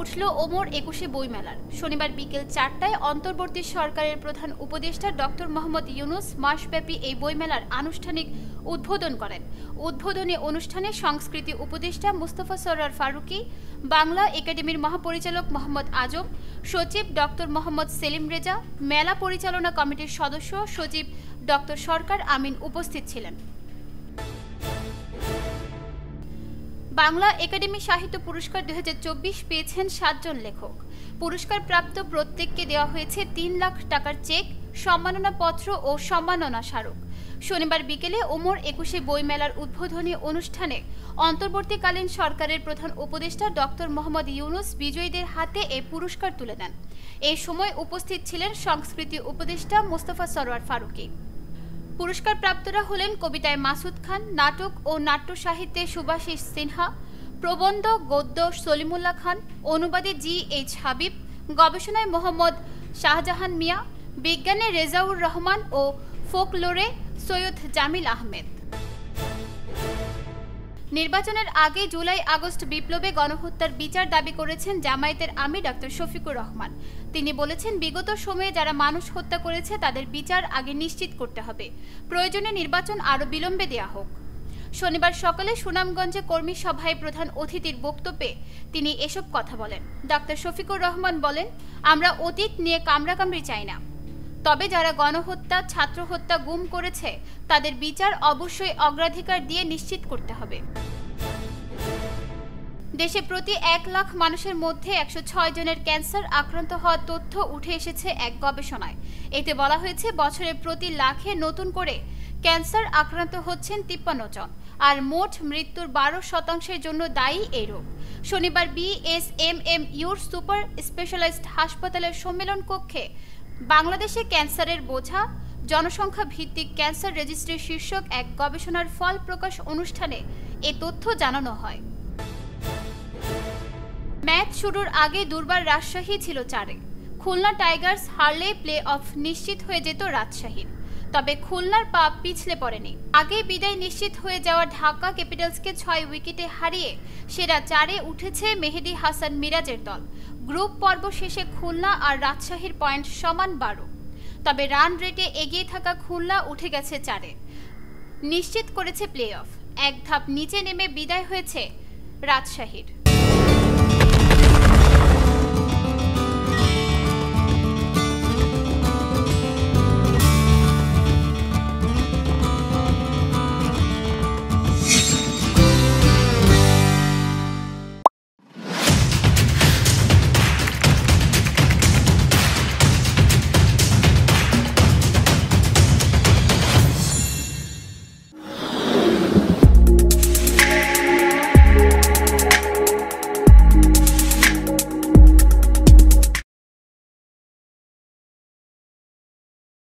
উঠল ওমর একুশে বইমেলার। শনিবার বিকেল ৪টায় অন্তর্বর্তী সরকারের প্রধান উপদেষ্টা ডক্টর মোহাম্মদ ইউনূস মাসব্যাপী এই বইমেলার আনুষ্ঠানিক উদ্বোধন করেন। উদ্বোধনী অনুষ্ঠানে সংস্কৃতি উপদেষ্টা মুস্তফা সরোয়ার ফারুকী, বাংলা একাডেমির মহাপরিচালক মোহাম্মদ আজম, সচিব ডক্টর মোহাম্মদ সেলিম রেজা, মেলা পরিচালনা কমিটির সদস্য সচিব ডক্টর সরকার আমিন উপস্থিত ছিলেন। বাংলা একাডেমি সাহিত্য পুরস্কার ২০২৪ পেয়েছেন ৭ জন লেখক। পুরস্কার প্রাপ্ত প্রত্যেককে দেওয়া হয়েছে ৩ লাখ টাকার চেক, সম্মাননাপত্র ও সম্মাননা স্মারক। শনিবার বিকেলে ওমর একুশে বইমেলার উদ্বোধনী অনুষ্ঠানে অন্তর্বর্তীকালীন সরকারের প্রধান উপদেষ্টা ডক্টর মোহাম্মদ ইউনূস বিজয়ীদের হাতে এই পুরস্কার তুলে দেন। এই সময় উপস্থিত ছিলেন সংস্কৃতি উপদেষ্টা মুস্তফা সরোয়ার ফারুকী। পুরস্কার প্রাপ্তরা হলেন কবিতায় মাসুদ খান, নাটক ও নাট্য সাহিত্যে সুভাষিস সিনহা, প্রবন্ধ গদ্য সলিমুল্লাহ খান, অনুবাদে GH হাবিব, গবেষণায় মোহাম্মদ শাহজাহান মিয়া, বিজ্ঞানে রেজাউর রহমান ও ফোকলোরে সৈয়দ জামিল আহমেদ। নির্বাচনের আগে জুলাই আগস্ট বিপ্লবে গণহত্যার বিচার দাবি করেছেন জামায়াতের আমির ডক্টর শফিকুর রহমান। তিনি বলেছেন, বিগত সময়ে যারা মানুষ হত্যা করেছে তাদের বিচার আগে নিশ্চিত করতে হবে, প্রয়োজনে নির্বাচন আরও বিলম্বে দেয়া হোক। শনিবার সকালে সুনামগঞ্জে কর্মী সভায় প্রধান অতিথির বক্তব্যে তিনি এসব কথা বলেন। ডক্টর শফিকুর রহমান বলেন, আমরা অতীত নিয়ে কামড়াকামড়ি চাই না, তবে যারা গণহত্যা, ছাত্র হত্যা, গুম করেছে তাদের বিচার অবশ্যই অগ্রাধিকার দিয়ে নিশ্চিত করতে হবে। দেশে প্রতি ১ লাখ মানুষের মধ্যে ১০৬ জনের ক্যান্সার আক্রান্ত হওয়ার তথ্য উঠে এসেছে এক গবেষণায়। এতে বলা হয়েছে, বছরে প্রতি লাখে নতুন করে ক্যান্সার আক্রান্ত হচ্ছেন ৫৩ জন, আর মোট মৃত্যুর ১২% জন্য দায়ী এই রোগ। শনিবার BSMMUর সুপার স্পেশালাইজড হাসপাতালের সম্মেলন কক্ষে বাংলাদেশে ক্যান্সারের বোঝা, জনসংখ্যা ভিত্তিক ক্যান্সার রেজিস্ট্রি শীর্ষক এক গবেষণার ফল প্রকাশ অনুষ্ঠানে এ তথ্য জানানো হয়। ম্যাচ শুরুর আগে দুর্বার রাজশাহী ছিল ৪-এ। খুলনা টাইগার্স হারলে প্লে অফ নিশ্চিত হয়ে যেত রাজশাহীর, তবে খুলনার পা পিছলে পড়েনি। আগেই বিদায় নিশ্চিত হয়ে যাওয়া ঢাকা ক্যাপিটালসকে ৬ উইকেটে হারিয়ে সেরা ৪-এ উঠেছে মেহেদী হাসান মিরাজের দল। গ্রুপ পর্ব শেষে খুলনা আর রাজশাহীর পয়েন্ট সমান ১২, তবে রান রেটে এগিয়ে থাকা খুলনা উঠে গেছে ৪-এ, নিশ্চিত করেছে প্লে অফ। এক ধাপ নিচে নেমে বিদায় হয়েছে রাজশাহীর।